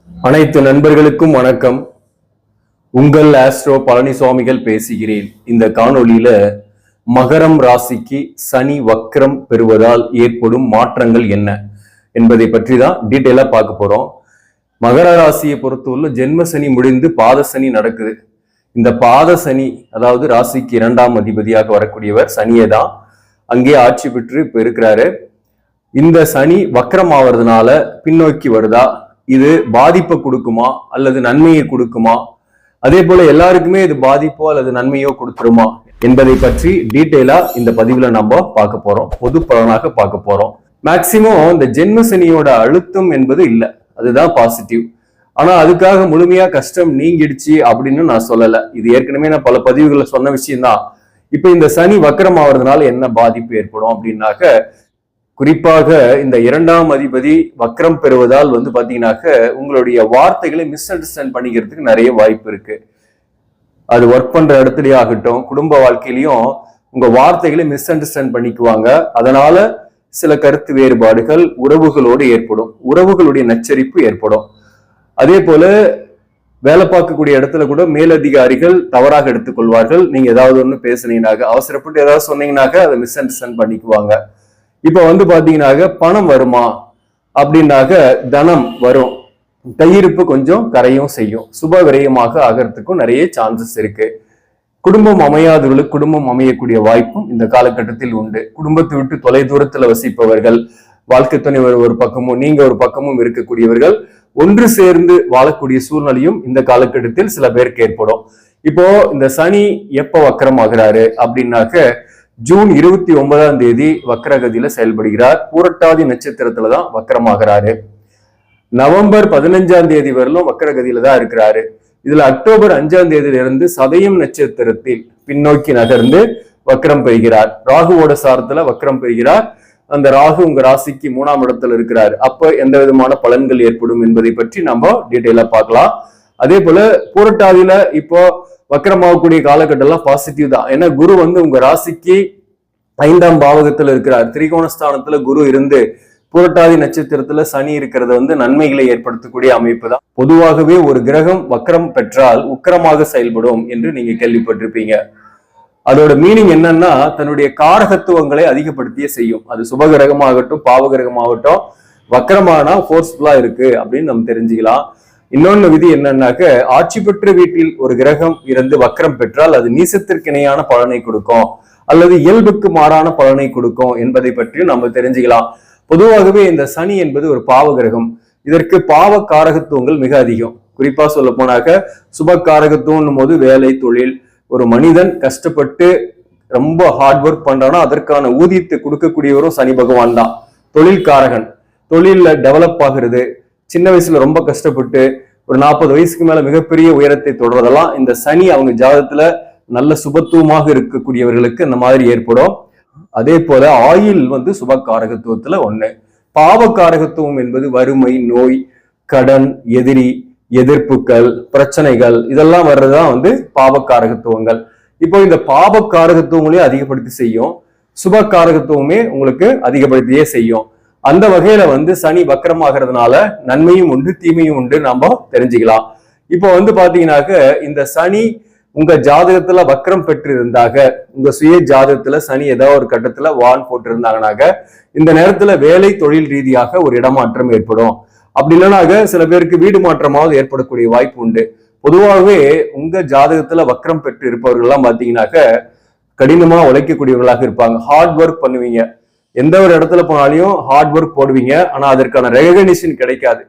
அனைத்து நண்பர்களுக்கும் வணக்கம். உங்கள் ஆஸ்ட்ரோ பழனிசுவாமிகள் பேசுகிறேன். இந்த காணொளியில மகரம் ராசிக்கு சனி வக்ரம் பெறுவதால் ஏற்படும் மாற்றங்கள் என்ன என்பதை பற்றி தான் டீட்டெயிலா பார்க்க போறோம். மகர ராசியை பொறுத்தவரை ஜென்ம சனி முடிந்து பாத சனி நடக்குது. இந்த பாத சனி, அதாவது ராசிக்கு 2ஆம் அதிபதியாக வரக்கூடியவர் சனியை தான் அங்கே ஆட்சி பெற்று இப்ப இருக்கிறாரு. இந்த சனி வக்ரம் ஆவறதுனால பின்னோக்கி வருதா, இது பாதிப்பை கொடுக்குமா அல்லது நன்மையை கொடுக்குமா, அதே போல எல்லாருக்குமே இது பாதிப்போ அல்லது நன்மையோ கொடுத்துருமா என்பதை பற்றி டீட்டெயிலா இந்த பதிவுல நம்ம பார்க்க போறோம். பொது பலனாக பார்க்க போறோம். மேக்சிமம் இந்த ஜென்ம சனியோட அழுத்தம் என்பது இல்லை, அதுதான் பாசிட்டிவ். ஆனா அதுக்காக முழுமையா கஷ்டம் நீங்கிடுச்சு அப்படின்னு நான் சொல்லல. இது ஏற்கனவே நான் பல பதிவுகளை சொன்ன விஷயம்தான். இப்ப இந்த சனி வக்ரம் ஆவறதுனால என்ன பாதிப்பு ஏற்படும் அப்படின்னாக்க, குறிப்பாக இந்த 2ஆம் அதிபதி வக்ரம் பெறுவதால் பாத்தீங்கன்னாக்க உங்களுடைய வார்த்தைகளை மிஸ் அண்டர்ஸ்டாண்ட் பண்ணிக்கிறதுக்கு நிறைய வாய்ப்பு இருக்கு. அது ஒர்க் பண்ற இடத்துலயே ஆகட்டும், குடும்ப வாழ்க்கையிலையும் உங்க வார்த்தைகளை மிஸ் அண்டர்ஸ்டாண்ட் பண்ணிக்குவாங்க. அதனால சில கருத்து வேறுபாடுகள் உறவுகளோடு ஏற்படும், உறவுகளுடைய நச்சரிப்பு ஏற்படும். அதே போல வேலை பார்க்கக்கூடிய இடத்துல கூட மேலதிகாரிகள் தவறாக எடுத்துக்கொள்வார்கள். நீங்க ஏதாவது ஒண்ணு பேசுனீங்கனாக்க, அவசரப்பட்டு ஏதாவது சொன்னீங்கன்னாக்க அதை மிஸ் அண்டர்ஸ்டாண்ட் பண்ணிக்குவாங்க. இப்ப பாத்தீங்கன்னாக்க பணம் வருமா அப்படின்னாக்க தனம் வரும், கையிருப்பு கொஞ்சம் கரையும் செய்யும், சுப விரயமாக ஆகிறதுக்கும் நிறைய சான்சஸ் இருக்கு. குடும்பம் அமையாதவர்களுக்கு குடும்பம் அமையக்கூடிய வாய்ப்பும் இந்த காலகட்டத்தில் உண்டு. குடும்பத்தை விட்டு தொலை தூரத்துல வசிப்பவர்கள், வாழ்க்கை துணைவர் ஒரு பக்கமும் நீங்க ஒரு பக்கமும் இருக்கக்கூடியவர்கள் ஒன்று சேர்ந்து வாழக்கூடிய சூழ்நிலையும் இந்த காலகட்டத்தில் சில பேருக்கு ஏற்படும். இப்போ இந்த சனி எப்ப வக்ரம் ஆகிறாரு அப்படின்னாக்க, ஜூன் 29ஆம் தேதி வக்ரகதியில செயல்படுகிறார். பூரட்டாதி நட்சத்திரத்துலதான் வக்ரமாகிறாரு. நவம்பர் 15ஆம் தேதி வரலும் வக்ரகதியில தான் இருக்கிறாரு. இதுல அக்டோபர் 5ஆம் தேதியிலிருந்து சதயம் நட்சத்திரத்தில் பின்னோக்கி நகர்ந்து வக்ரம் பெறுகிறார். ராகுவோட சாரத்துல வக்ரம் பெறுகிறார். அந்த ராகு உங்க ராசிக்கு 3ஆம் இடத்துல இருக்கிறார். அப்ப எந்த விதமான பலன்கள் ஏற்படும் என்பதை பற்றி நம்ம டீட்டெயிலா பார்க்கலாம். அதே போல பூரட்டாதியில இப்போ வக்ரமாகக்கூடிய காலகட்டம்லாம் பாசிட்டிவ் தான். ஏன்னா குரு உங்க ராசிக்கு 5ஆம் பாவகத்துல இருக்கிறார். திரிகோணஸ்தானத்துல குரு இருந்து பூரட்டாதி நட்சத்திரத்துல சனி இருக்கிறது நன்மைகளை ஏற்படுத்தக்கூடிய அமைப்பு தான். பொதுவாகவே ஒரு கிரகம் வக்ரம் பெற்றால் உக்கிரமாக செயல்படும் என்று நீங்க கேள்விப்பட்டிருப்பீங்க. அதோட மீனிங் என்னன்னா, தன்னுடைய காரகத்துவங்களை அதிகப்படுத்தியே செய்யும். அது சுபகிரகமாகட்டும் பாவகிரகமாகட்டும், வக்ரமானா ஃபோர்ஸ்ஃபுல்லா இருக்கு அப்படின்னு நம்ம தெரிஞ்சுக்கலாம். இன்னொன்னு விதி என்னன்னாக்க, ஆட்சி பெற்ற வீட்டில் ஒரு கிரகம் இருந்து வக்ரம் பெற்றால் அது நீசத்திற்கு இணையான பலனை கொடுக்கும் அல்லது இயல்புக்கு மாறான பலனை கொடுக்கும் என்பதை பற்றியும் நம்ம தெரிஞ்சுக்கலாம். பொதுவாகவே இந்த சனி என்பது ஒரு பாவ கிரகம். இதற்கு பாவ காரகத்துவங்கள் மிக அதிகம். குறிப்பா சொல்ல போனாக்க, சுப காரகத்துவம் போது வேலை தொழில், ஒரு மனிதன் கஷ்டப்பட்டு ரொம்ப ஹார்ட் ஒர்க் பண்றானா அதற்கான ஊதியத்தை கொடுக்கக்கூடியவரும் சனி பகவான் தான். தொழில் காரகன், தொழில்ல டெவலப் ஆகுறது, சின்ன வயசுல ரொம்ப கஷ்டப்பட்டு ஒரு 40 வயசுக்கு மேல மிகப்பெரிய உயரத்தை தொடர்றதெல்லாம் இந்த சனி அவங்க ஜாதகத்துல நல்ல சுபத்துவமாக இருக்கக்கூடியவர்களுக்கு இந்த மாதிரி ஏற்படும். அதே போல ஆயில் சுப காரகத்துவத்துல ஒண்ணு. பாவ காரகத்துவம் என்பது வறுமை, நோய், கடன், எதிரி, எதிர்ப்புகள், பிரச்சனைகள், இதெல்லாம் வர்றதுதான் பாவ காரகத்துவங்கள். இப்போ இந்த பாவ காரகத்துவங்களையும் அதிகப்படுத்தி செய்யும், சுப காரகத்துவமே உங்களுக்கு அதிகப்படுத்தியே செய்யும். அந்த வகையில சனி வக்ரமாகிறதுனால நன்மையும் உண்டு தீமையும் உண்டு நாம தெரிஞ்சுக்கலாம். இப்போ பாத்தீங்கன்னாக்க, இந்த சனி உங்க ஜாதகத்துல வக்ரம் பெற்று இருந்தாக, உங்க சுய ஜாதகத்துல சனி ஏதாவது ஒரு கட்டத்துல வான் போட்டு இருந்தாங்கனாக்க, இந்த நேரத்துல வேலை தொழில் ரீதியாக ஒரு இடமாற்றம் ஏற்படும். அப்படி இல்லைனாக்க சில பேருக்கு வீடு மாற்றமாவது ஏற்படக்கூடிய வாய்ப்பு உண்டு. பொதுவாகவே உங்க ஜாதகத்துல வக்ரம் பெற்று இருப்பவர்கள் எல்லாம் பாத்தீங்கன்னாக்க கடினமா உழைக்கக்கூடியவர்களாக இருப்பாங்க. ஹார்ட் ஒர்க் பண்ணுவீங்க, எந்த ஒரு இடத்துல போனாலையும் ஹார்ட் ஒர்க் போடுவீங்க. ஆனா அதற்கான ரெகக்னிஷன் கிடைக்காது.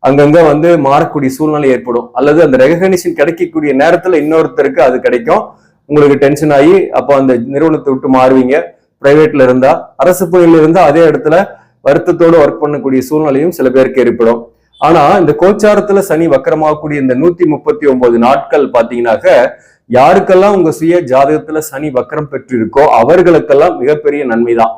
அங்கங்க மாறக்கூடிய சூழ்நிலை ஏற்படும். அல்லது அந்த ரெகக்னிஷன் கிடைக்கக்கூடிய நேரத்துல இன்னொருத்தருக்கு அது கிடைக்கும். உங்களுக்கு டென்ஷன் ஆகி அப்போ அந்த நிறுவனத்தை விட்டு மாறுவீங்க. பிரைவேட்ல இருந்தா, அரசு பணியில இருந்தா அதே இடத்துல வருத்தத்தோடு ஒர்க் பண்ணக்கூடிய சூழ்நிலையும் சில பேருக்கு ஏற்படும். ஆனா இந்த கோச்சாரத்துல சனி வக்கரமாகக்கூடிய இந்த 139 நாட்கள் பாத்தீங்கன்னாக்க, யாருக்கெல்லாம் உங்க சுய ஜாதகத்துல சனி வக்கரம் பெற்று இருக்கோ அவர்களுக்கெல்லாம் மிகப்பெரிய நன்மைதான்.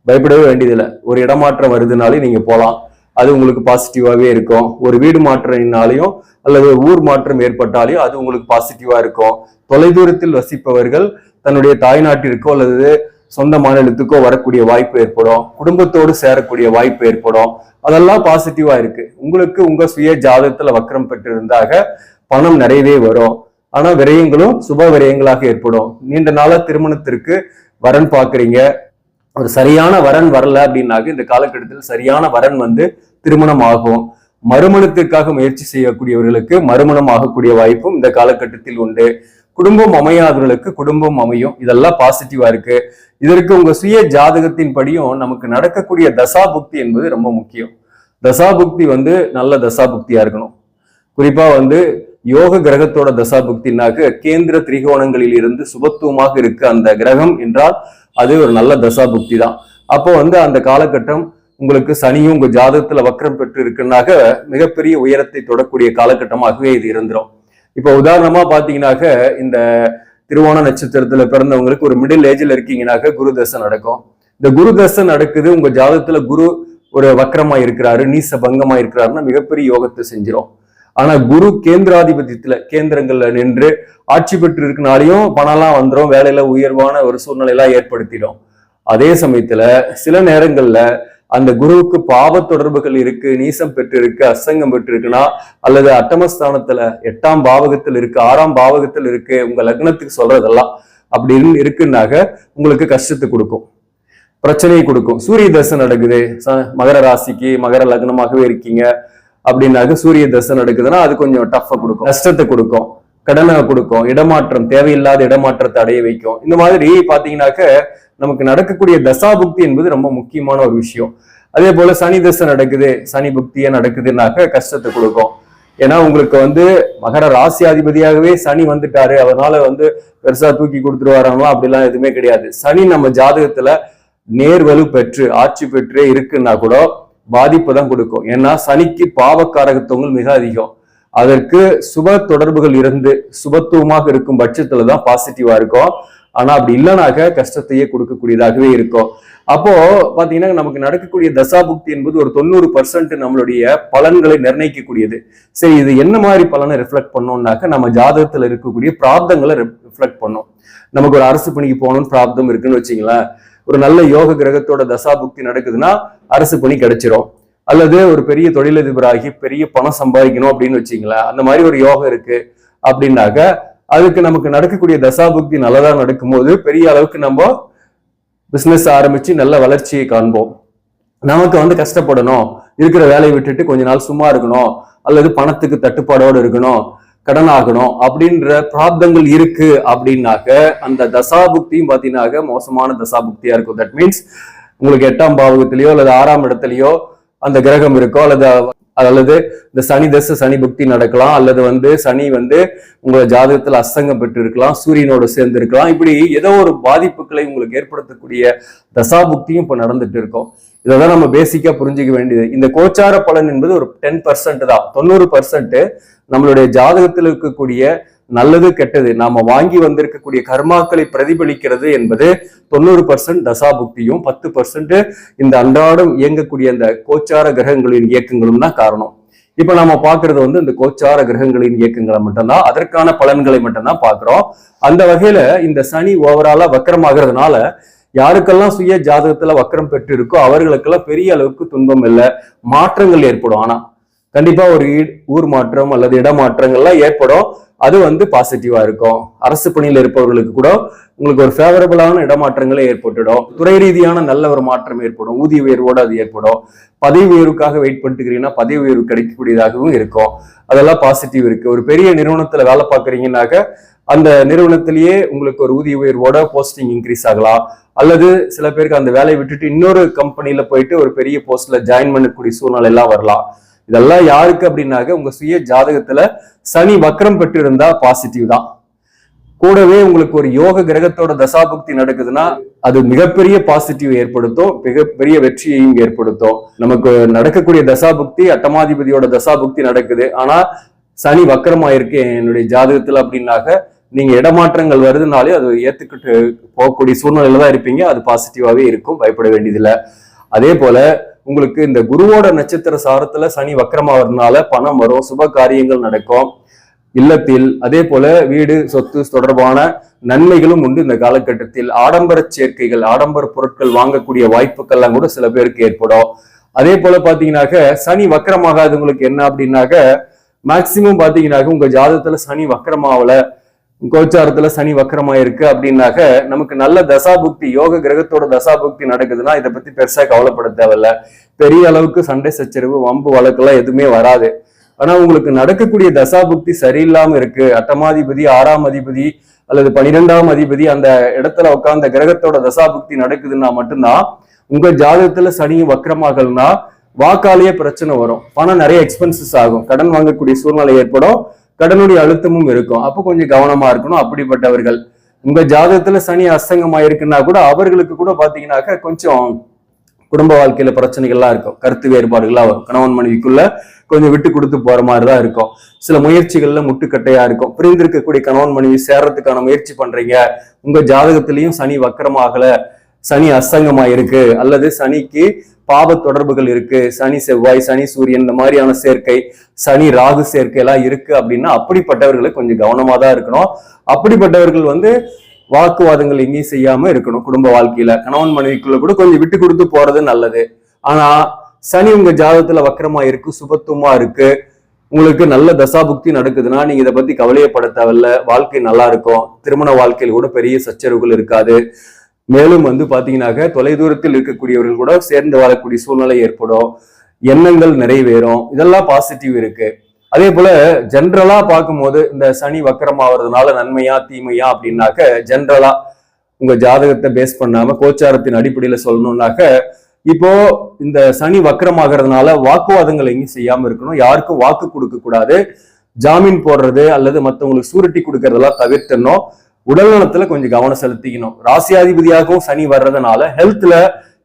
பயப்படவே வேண்டியதில்லை. ஒரு இடமாற்றம் வருதுனாலே நீங்க போலாம், அது உங்களுக்கு பாசிட்டிவாவே இருக்கும். ஒரு வீடு மாற்றம்னாலையும் அல்லது ஒரு ஊர் மாற்றம் ஏற்பட்டாலையும் அது உங்களுக்கு பாசிட்டிவா இருக்கும். தொலைதூரத்தில் வசிப்பவர்கள் தன்னுடைய தாய்நாட்டிற்கோ அல்லது சொந்த மாநிலத்துக்கோ வரக்கூடிய வாய்ப்பு ஏற்படும், குடும்பத்தோடு சேரக்கூடிய வாய்ப்பு ஏற்படும். அதெல்லாம் பாசிட்டிவா இருக்கு. உங்களுக்கு உங்க சுய ஜாதகத்துல வக்ரம் பெற்றிருந்தாக பணம் நிறையவே வரும். ஆனா விரயங்களும் சுப விரயங்களாக ஏற்படும். நீண்ட நாள திருமணத்திற்கு வரன் பாக்குறீங்க, ஒரு சரியான வரன் வரல அப்படின்னாக்க இந்த காலகட்டத்தில் சரியான வரன் திருமணம் ஆகும். மறுமணத்திற்காக முயற்சி செய்யக்கூடியவர்களுக்கு மறுமணம் ஆகக்கூடிய வாய்ப்பும் இந்த காலகட்டத்தில் உண்டு. குடும்பம் அமையாதவர்களுக்கு குடும்பம் அமையும். இதெல்லாம் பாசிட்டிவா இருக்கு. இதற்கு உங்க சுய ஜாதகத்தின் படியும் நமக்கு நடக்கக்கூடிய தசாபுக்தி என்பது ரொம்ப முக்கியம். தசாபுக்தி நல்ல தசாபுக்தியா இருக்கணும். குறிப்பா யோக கிரகத்தோட தசாபுக்தினாக்க கேந்திர திரிகோணங்களில் இருந்து சுபத்துவமாக இருக்கு அந்த கிரகம் என்றால் அது ஒரு நல்ல தசாபுக்தி தான். அப்போ அந்த காலகட்டம் உங்களுக்கு சனியும் உங்க ஜாதகத்துல வக்ரம் பெற்று இருக்குன்னாக்க மிகப்பெரிய உயரத்தை தொடக்கூடிய காலகட்டமாகவே இது இருந்துரும். இப்ப உதாரணமா பாத்தீங்கன்னாக்க இந்த திருவோண நட்சத்திரத்துல பிறந்தவங்களுக்கு ஒரு மிடில் ஏஜ்ல இருக்கீங்கன்னாக்க குரு தசை நடக்கும். இந்த குரு தசை நடக்குது, உங்க ஜாதகத்துல குரு ஒரு வக்ரமா இருக்கிறாரு, நீச பங்கமா இருக்கிறாருன்னா மிகப்பெரிய யோகத்தை செஞ்சிடும். ஆனா குரு கேந்திராதிபத்தியத்துல கேந்திரங்கள்ல நின்று ஆட்சி பெற்று இருக்கனாலையும் பணம்லாம் வந்துடும், வேலையில உயர்வான ஒரு சூழ்நிலையெல்லாம் ஏற்படுத்திடும். அதே சமயத்துல சில நேரங்கள்ல அந்த குருவுக்கு பாவ தொடர்புகள் இருக்கு, நீசம் பெற்று இருக்கு, அசங்கம் பெற்று இருக்குன்னா, அல்லது அட்டமஸ்தானத்துல 8ஆம் பாவகத்தில் இருக்கு, 6ஆம் பாவகத்தில் இருக்கு, உங்க லக்னத்துக்கு சொல்றதெல்லாம் அப்படி இருக்குன்னாக்க உங்களுக்கு கஷ்டத்தை கொடுக்கும், பிரச்சனையை கொடுக்கும். சூரிய தசை நடக்குது, மகர ராசிக்கு மகர லக்னமாகவே இருக்கீங்க அப்படின்னாக்க சூரிய தசை நடக்குதுன்னா அது கொஞ்சம் டஃபா கொடுக்கும், கஷ்டத்தை கொடுக்கும், கடனை கொடுக்கும், இடமாற்றம் தேவையில்லாத இடமாற்றத்தை அடைய வைக்கும். இந்த மாதிரி பாத்தீங்கன்னாக்க நமக்கு நடக்கக்கூடிய தசாபுக்தி என்பது ரொம்ப முக்கியமான ஒரு விஷயம். அதே போல சனி தசை நடக்குது, சனி புக்தியா நடக்குதுன்னாக்க கஷ்டத்தை கொடுக்கும். ஏன்னா உங்களுக்கு மகர ராசி அதிபதியாகவே சனி வந்துட்டாரு, அதனால பெருசா தூக்கி கொடுத்துருவாராங்களா அப்படிலாம் எதுவுமே கிடையாது. சனி நம்ம ஜாதகத்துல நேர்வலு பெற்று ஆட்சி பெற்றே இருக்குன்னா கூட பாதிப்பு தான் கொடுக்கும். ஏன்னா சனிக்கு பாவக்காரகத்துவங்கள் மிக அதிகம். அதற்கு சுப தொடர்புகள் இருந்து சுபத்துவமாக இருக்கும் பட்சத்துலதான் பாசிட்டிவா இருக்கும். ஆனா அப்படி இல்லைனாக்க கஷ்டத்தையே கொடுக்கக்கூடியதாகவே இருக்கும். அப்போ பாத்தீங்கன்னா நமக்கு நடக்கக்கூடிய தசாபுக்தி என்பது ஒரு 90% நம்மளுடைய பலன்களை நிர்ணயிக்கக்கூடியது. சரி, இது என்ன மாதிரி பலனை ரிஃப்ளெக்ட் பண்ணோம்னாக்க நம்ம ஜாதகத்துல இருக்கக்கூடிய பிராப்தங்களை ரிஃப்ளெக்ட் பண்ணும். நமக்கு ஒரு அரசு பணிக்கு போகணும்னு பிராப்தம் இருக்குன்னு வச்சுங்களேன், ஒரு நல்ல யோக கிரகத்தோட தசாபுக்தி நடக்குதுன்னா அரசு பணி கிடைச்சிரும். அல்லது ஒரு பெரிய தொழிலதிபராகி பெரிய பணம் சம்பாதிக்கணும் அப்படின்னு வச்சுங்களேன், அந்த மாதிரி ஒரு யோகம் இருக்கு அப்படின்னாக்க அதுக்கு நமக்கு நடக்கக்கூடிய தசாபுக்தி நல்லதா நடக்கும்போது பெரிய அளவுக்கு நம்ம பிசினஸ் ஆரம்பிச்சு நல்ல வளர்ச்சியை காண்போம். நமக்கு கஷ்டப்படணும், இருக்கிற வேலையை விட்டுட்டு கொஞ்ச நாள் சும்மா இருக்கணும், அல்லது பணத்துக்கு தட்டுப்பாடோடு இருக்கணும், கடன் ஆகணும் அப்படின்ற பிராப்தங்கள் இருக்கு அப்படின்னாக்க அந்த தசாபுக்தியும் பாத்தீங்கன்னாக்க மோசமான தசாபுக்தியா இருக்கும். தட் மீன்ஸ் உங்களுக்கு 8ஆம் பாவகத்திலேயோ அல்லது 6ஆம் இடத்துலயோ அந்த கிரகம் இருக்கோ, அல்லது இந்த சனி தசை சனி புக்தி நடக்கலாம், அல்லது சனி உங்களை ஜாதகத்துல அசங்கம் பெற்று இருக்கலாம், சூரியனோடு சேர்ந்து இருக்கலாம். இப்படி ஏதோ ஒரு பாதிப்புகளை உங்களுக்கு ஏற்படுத்தக்கூடிய தசாபுக்தியும் இப்ப நடந்துட்டு இருக்கும். இதான் நம்ம பேசிக்கா புரிஞ்சுக்க வேண்டியது. இந்த கோச்சார பலன் என்பது ஒரு 10% தான். 90% நம்மளுடைய ஜாதகத்தில் இருக்கக்கூடிய நல்லது கெட்டது நாம வாங்கி வந்திருக்கக்கூடிய கர்மாக்களை பிரதிபலிக்கிறது என்பது 90% தசாபுக்தியும் 10% இந்த அன்றாடம் இயங்கக்கூடிய அந்த கோச்சார கிரகங்களின் இயக்கங்களும் தான் காரணம். இப்ப நம்ம பாக்குறது இந்த கோச்சார கிரகங்களின் இயக்கங்களை மட்டும்தான், அதற்கான பலன்களை மட்டும்தான் பாக்குறோம். அந்த வகையில இந்த சனி ஓவராலா வக்கரமாகிறதுனால யாருக்கெல்லாம் சுய ஜாதகத்துல வக்கரம் பெற்று இருக்கோ அவர்களுக்கெல்லாம் பெரிய அளவுக்கு துன்பம் இல்லை, மாற்றங்கள் ஏற்படும். ஆனா கண்டிப்பா ஒரு ஊர் மாற்றம் அல்லது இடமாற்றங்கள்லாம் ஏற்படும். அது பாசிட்டிவா இருக்கும். அரசு பணியில இருப்பவர்களுக்கு கூட உங்களுக்கு ஒரு ஃபேவரபிளான இடமாற்றங்களே ஏற்பட்டுடும். துறை ரீதியான நல்ல ஒரு மாற்றம் ஏற்படும், ஊதிய உயர்வோடு அது ஏற்படும். பதவி உயர்வுக்காக வெயிட் பண்ணிட்டுக்கிறீங்கன்னா பதவி உயர்வு கிடைக்கக்கூடியதாகவும் இருக்கும். அதெல்லாம் பாசிட்டிவ் இருக்கு. ஒரு பெரிய நிறுவனத்துல வேலை பார்க்குறீங்கன்னாக்க அந்த நிறுவனத்திலேயே உங்களுக்கு ஒரு ஊதிய உயர்வோட போஸ்டிங் இன்க்ரீஸ் ஆகலாம், அல்லது சில பேருக்கு அந்த வேலையை விட்டுட்டு இன்னொரு கம்பெனில போயிட்டு ஒரு பெரிய போஸ்ட்ல ஜாயின் பண்ணக்கூடிய சூழ்நிலை எல்லாம் வரலாம். இதெல்லாம் யாருக்கு அப்படின்னாக்க உங்க சுய ஜாதகத்துல சனி வக்ரம் பெற்று இருந்தா பாசிட்டிவ் தான். கூடவே உங்களுக்கு ஒரு யோக கிரகத்தோட தசாபுக்தி நடக்குதுன்னா அது மிகப்பெரிய பாசிட்டிவ் ஏற்படுத்தும், மிகப்பெரிய வெற்றியையும் ஏற்படுத்தும். நமக்கு நடக்கக்கூடிய தசாபுக்தி அட்டமாதிபதியோட தசாபுக்தி நடக்குது, ஆனா சனி வக்கரமாயிருக்கு என்னுடைய ஜாதகத்துல அப்படின்னாக்க நீங்க இடமாற்றங்கள் வருதுனாலே அது ஏத்துக்கிட்டு போகக்கூடிய சூழ்நிலையில தான் இருப்பீங்க. அது பாசிட்டிவாவே இருக்கும், பயப்பட வேண்டியதில்லை. அதே போல உங்களுக்கு இந்த குருவோட நட்சத்திர சாரத்துல சனி வக்கரமாகிறதுனால பணம் வரும், சுப காரியங்கள் நடக்கும், இல்லத்தில், அதே போல வீடு சொத்து தொடர்பான நன்மைகளும் உண்டு. இந்த காலகட்டத்தில் ஆடம்பர சேர்க்கைகள், ஆடம்பர பொருட்கள் வாங்கக்கூடிய வாய்ப்புகள்லாம் கூட சில பேருக்கு ஏற்படும். அதே போல பாத்தீங்கன்னாக்க சனி வக்கரமாகாதவங்களுக்கு என்ன அப்படின்னாக்க மேக்சிமம் பாத்தீங்கன்னாக்க உங்க ஜாதகத்துல சனி வக்கரமாவல, கோச்சாரத்துல சனி வக்கரமா இருக்கு அப்படின்னாக்க நமக்கு நல்ல தசாபுக்தி, யோக கிரகத்தோட தசாபுக்தி நடக்குதுன்னா இதை பத்தி பெருசா கவலைப்பட தேவையில்ல. பெரிய அளவுக்கு சண்டை சச்சரவு வம்பு வழக்கெல்லாம் எதுவுமே வராது. ஆனா உங்களுக்கு நடக்கக்கூடிய தசாபுக்தி சரியில்லாம இருக்கு, அட்டமாதிபதி 6ஆம் அதிபதி அல்லது 12ஆம் அதிபதி அந்த இடத்துல உட்கார்ந்த கிரகத்தோட தசாபுக்தி நடக்குதுன்னா மட்டும்தான் உங்க ஜாதகத்துல சனி வக்கரமாகலன்னா வாக்காலேயே பிரச்சனை வரும். பணம் நிறைய எக்ஸ்பென்சஸ் ஆகும், கடன் வாங்கக்கூடிய சூழ்நிலை ஏற்படும், கடனுடைய அழுத்தமும் இருக்கும். அப்போ கொஞ்சம் கவனமா இருக்கணும். அப்படிப்பட்டவர்கள் உங்க ஜாதகத்துல சனி அஸ்தங்கமா இருக்குன்னா கூட அவர்களுக்கு கூட பாத்தீங்கன்னாக்க கொஞ்சம் குடும்ப வாழ்க்கையில பிரச்சனைகள்லாம் இருக்கும், கருத்து வேறுபாடுகள்லாம் வரும், கணவன் மனைவிக்குள்ள கொஞ்சம் விட்டு கொடுத்து போற மாதிரிதான் இருக்கும். சில முயற்சிகள்ல முட்டுக்கட்டையா இருக்கும். பிரிந்திருக்கக்கூடிய கணவன் மனைவி சேர்றதுக்கான முயற்சி பண்றீங்க, உங்க ஜாதகத்திலையும் சனி வக்கரமாகல, சனி அஸ்தங்கமா இருக்கு, அல்லது சனிக்கு பாப தொடர்புகள் இருக்கு, சனி செவ்வாய், சனி சூரியன் இந்த மாதிரியான சேர்க்கை, சனி ராகு சேர்க்கை எல்லாம் இருக்கு அப்படின்னா அப்படிப்பட்டவர்களை கொஞ்சம் கவனமா தான் இருக்கணும். அப்படிப்பட்டவர்கள் வாக்குவாதங்கள் எங்கேயும் செய்யாம இருக்கணும். குடும்ப வாழ்க்கையில கணவன் மனைவிக்குள்ள கூட கொஞ்சம் விட்டு கொடுத்து போறது நல்லது. ஆனா சனி உங்க ஜாதகத்துல வக்கரமா இருக்கு, சுபத்துவமா இருக்கு, உங்களுக்கு நல்ல தசாபுக்தி நடக்குதுன்னா நீங்க இதை பத்தி கவலையப்பட தேவையில்ல, வாழ்க்கை நல்லா இருக்கும். திருமண வாழ்க்கையில் கூட பெரிய சச்சரவுகள் இருக்காது. மேலும் பாத்தீங்கன்னாக்க தொலைதூரத்தில் இருக்கக்கூடியவர்கள் கூட சேர்ந்து வாழக்கூடிய சூழ்நிலை ஏற்படும், எண்ணங்கள் நிறைவேறும், இதெல்லாம் பாசிட்டிவ் இருக்கு. அதே போல ஜென்ரலா பார்க்கும்போது இந்த சனி வக்கரமாவதுனால நன்மையா தீமையா அப்படின்னாக்க ஜென்ரலா உங்க ஜாதகத்தை பேஸ் பண்ணாம கோச்சாரத்தின் அடிப்படையில சொல்லணும்னாக்க இப்போ இந்த சனி வக்கரமாகிறதுனால வாக்குவாதங்கள் எங்கேயும் செய்யாம இருக்கணும், யாருக்கும் வாக்கு கொடுக்க கூடாது, ஜாமீன் போடுறது அல்லது மற்றவங்களுக்கு சூரிட்டி கொடுக்கறதெல்லாம் தவிர்த்தணும். உடல் நலத்துல கொஞ்சம் கவனம் செலுத்திக்கணும். ராசியாதிபதியாகவும் சனி வர்றதுனால ஹெல்த்ல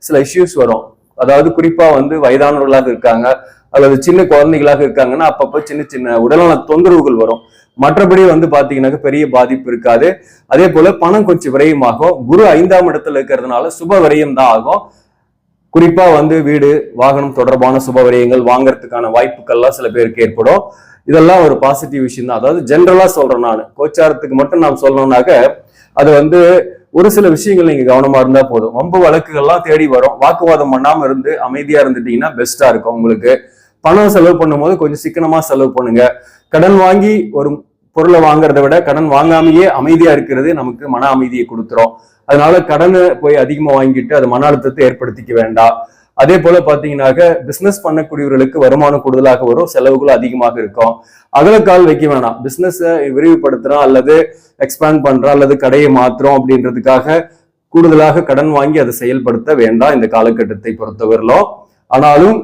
சில இஷ்யூஸ் வரும். அதாவது குறிப்பா வயதானவர்களாக இருக்காங்க அல்லது சின்ன குழந்தைகளாக இருக்காங்கன்னா அப்பப்போ சின்ன சின்ன உடல்நல தொந்தரவுகள் வரும். மற்றபடி பாத்தீங்கன்னாக்க பெரிய பாதிப்பு இருக்காது. அதே போல பணம் கொஞ்சம் விரயமாகும். குரு 5ஆம் இடத்துல இருக்கிறதுனால சுப விரயம் தான் ஆகும். குறிப்பா வீடு வாகனம் தொடர்பான சுப விரயங்கள் வாங்கறதுக்கான வாய்ப்புகள்லாம் சில பேருக்கு ஏற்படும். இதெல்லாம் ஒரு பாசிட்டிவ் விஷயம் தான். அதாவது ஜென்ரலா சொல்றேன், நான் கோச்சாரத்துக்கு மட்டும் நாம் சொல்லணும்னாக்க அது ஒரு சில விஷயங்கள் நீங்க கவனமா இருந்தா போதும். வம்பு வழக்குகள்லாம் தேடி வரும். வாக்குவாதம் பண்ணாம இருந்து அமைதியா இருந்துட்டீங்கன்னா பெஸ்டா இருக்கும். உங்களுக்கு பணம் செலவு பண்ணும் போது கொஞ்சம் சிக்கனமா செலவு பண்ணுங்க. கடன் வாங்கி ஒரு பொருளை வாங்குறதை விட கடன் வாங்காமையே அமைதியா இருக்கிறது நமக்கு மன அமைதியை கொடுத்துரும். அதனால கடனை போய் அதிகமா வாங்கிட்டு அது மன அழுத்தத்தை ஏற்படுத்திக்க வேண்டாம். அதே போல பாத்தீங்கன்னாக்க பிசினஸ் பண்ணக்கூடியவர்களுக்கு வருமானம் கூடுதலாக வரும், செலவுகள் அதிகமாக இருக்கும். அகலக்கால் வைக்க வேணாம். பிசினஸ் விரிவுபடுத்துறோம் அல்லது எக்ஸ்பேண்ட் பண்றோம் அல்லது கடையை மாத்துறோம் அப்படின்றதுக்காக கூடுதலாக கடன் வாங்கி அதை செயல்படுத்த வேண்டாம் இந்த காலகட்டத்தை பொறுத்தவரையிலும். ஆனாலும்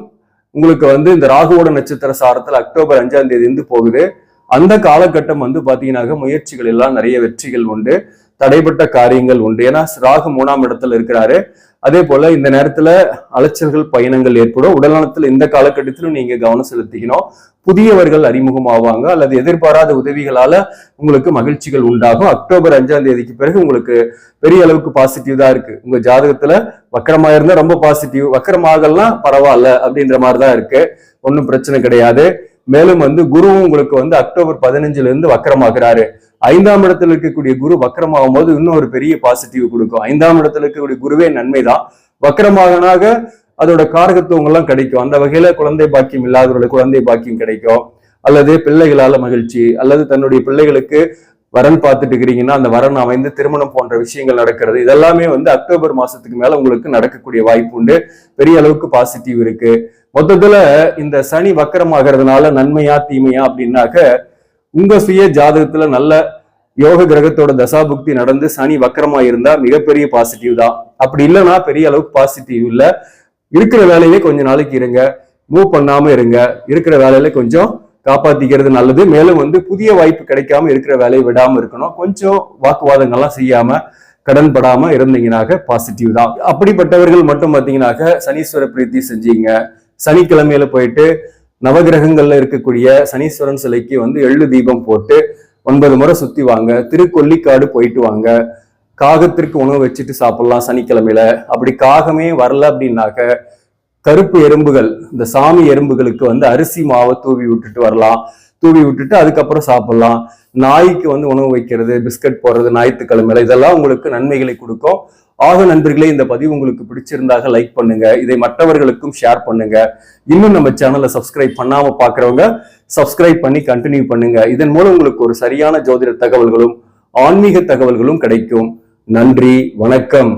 உங்களுக்கு இந்த ராகுவோட நட்சத்திர சாரத்தில் அக்டோபர் 5ஆம் தேதி போகுது. அந்த காலகட்டம் பாத்தீங்கன்னாக்க முயற்சிகள் எல்லாம் நிறைய வெற்றிகள் உண்டு, தடைப்பட்ட காரியங்கள் உண்டு. ஏன்னா ராகு 3ஆம் இடத்துல இருக்கிறாரு. அதே போல இந்த நேரத்துல அலைச்சல்கள் பயணங்கள் ஏற்படும். உடல்நலத்துல இந்த காலகட்டத்திலும் நீங்க கவனம் செலுத்திக்கணும். புதியவர்கள் அறிமுகம் ஆவாங்க அல்லது எதிர்பாராத உதவிகளால உங்களுக்கு மகிழ்ச்சிகள் உண்டாகும். அக்டோபர் 5ஆம் தேதிக்கு பிறகு உங்களுக்கு பெரிய அளவுக்கு பாசிட்டிவ் தான் இருக்கு. உங்க ஜாதகத்துல வக்கரமா இருந்தா ரொம்ப பாசிட்டிவ், வக்கரமாகலாம் பரவாயில்ல அப்படின்ற மாதிரிதான் இருக்கு, ஒன்றும் பிரச்சனை கிடையாது. மேலும் குருவும் உங்களுக்கு அக்டோபர் 15ல இருந்து வக்கரமாகிறாரு. 5ஆம் இடத்துல இருக்கக்கூடிய குரு வக்கரமாகும் போது இன்னும் ஒரு பெரிய பாசிட்டிவ் கொடுக்கும். 5ஆம் இடத்துல இருக்கக்கூடிய குருவே நன்மைதான். வக்கரமாகனாக அதோட காரகத்துவங்கள் எல்லாம் கிடைக்கும். அந்த வகையில குழந்தை பாக்கியம் இல்லாதவர்களுக்கு குழந்தை பாக்கியம் கிடைக்கும், அல்லது பிள்ளைகளால மகிழ்ச்சி, அல்லது தன்னுடைய பிள்ளைகளுக்கு வரன் பார்த்துட்டு இருக்கிறீங்கன்னா அந்த வரன் அமைந்து திருமணம் போன்ற விஷயங்கள் நடக்கிறது. இதெல்லாமே அக்டோபர் மாசத்துக்கு மேல உங்களுக்கு நடக்கக்கூடிய வாய்ப்பு உண்டு. பெரிய அளவுக்கு பாசிட்டிவ் இருக்கு. மொத்தத்துல இந்த சனி வக்கரமாகிறதுனால நன்மையா தீமையா அப்படின்னாக்க உங்க சுய ஜாதகத்துல நல்ல யோக கிரகத்தோட தசாபுக்தி நடந்து சனி வக்கரமா இருந்தா மிகப்பெரிய பாசிட்டிவ் தான். அப்படி இல்லைன்னா பெரிய அளவுக்கு பாசிட்டிவ் இல்ல. இருக்கிற வேலையிலே கொஞ்ச நாளைக்கு இருங்க, மூவ் பண்ணாம இருங்க. இருக்கிற வேலையில கொஞ்சம் காப்பாத்திக்கிறது நல்லது. மேலும் புதிய வாய்ப்பு கிடைக்காம இருக்கிற வேலையை விடாம இருக்கணும். கொஞ்சம் வாக்குவாதங்கள்லாம் செய்யாம கடன் படாம இருந்தீங்கன்னாக்க பாசிட்டிவ் தான். அப்படிப்பட்டவர்கள் மட்டும் பாத்தீங்கன்னாக்க சனீஸ்வர பிரீத்தி செஞ்சீங்க. சனிக்கிழமையில போயிட்டு நவகிரகங்கள்ல இருக்கக்கூடிய சனீஸ்வரன் சிலைக்கு எள்ளு தீபம் போட்டு 9 முறை சுத்தி வாங்க. திருக்கொல்லிக்காடு போயிட்டு வாங்க. காகத்திற்கு உணவு வச்சுட்டு சாப்பிடலாம் சனிக்கிழமையில. அப்படி காகமே வரல அப்படின்னாக்க கருப்பு எறும்புகள், இந்த சாமி எறும்புகளுக்கு அரிசி மாவை தூவி விட்டுட்டு வரலாம். தூவி விட்டுட்டு அதுக்கப்புறம் சாப்பிடலாம். நாய்க்கு வந்து உணவு வைக்கிறது, பிஸ்கட் போடுறது ஞாயிற்றுக்கிழமையில, இதெல்லாம் உங்களுக்கு நன்மைகளை கொடுக்கும். ஆக நண்பர்களே, இந்த பதிவு உங்களுக்கு பிடிச்சிருந்தாக லைக் பண்ணுங்க, இதை மற்றவர்களுக்கும் ஷேர் பண்ணுங்க. இன்னும் நம்ம சேனலை சப்ஸ்கிரைப் பண்ணாம பாக்குறவங்க சப்ஸ்கிரைப் பண்ணி கண்டினியூ பண்ணுங்க. இதன் மூலம் உங்களுக்கு ஒரு சரியான ஜோதிட தகவல்களும் ஆன்மீக தகவல்களும் கிடைக்கும். நன்றி, வணக்கம்.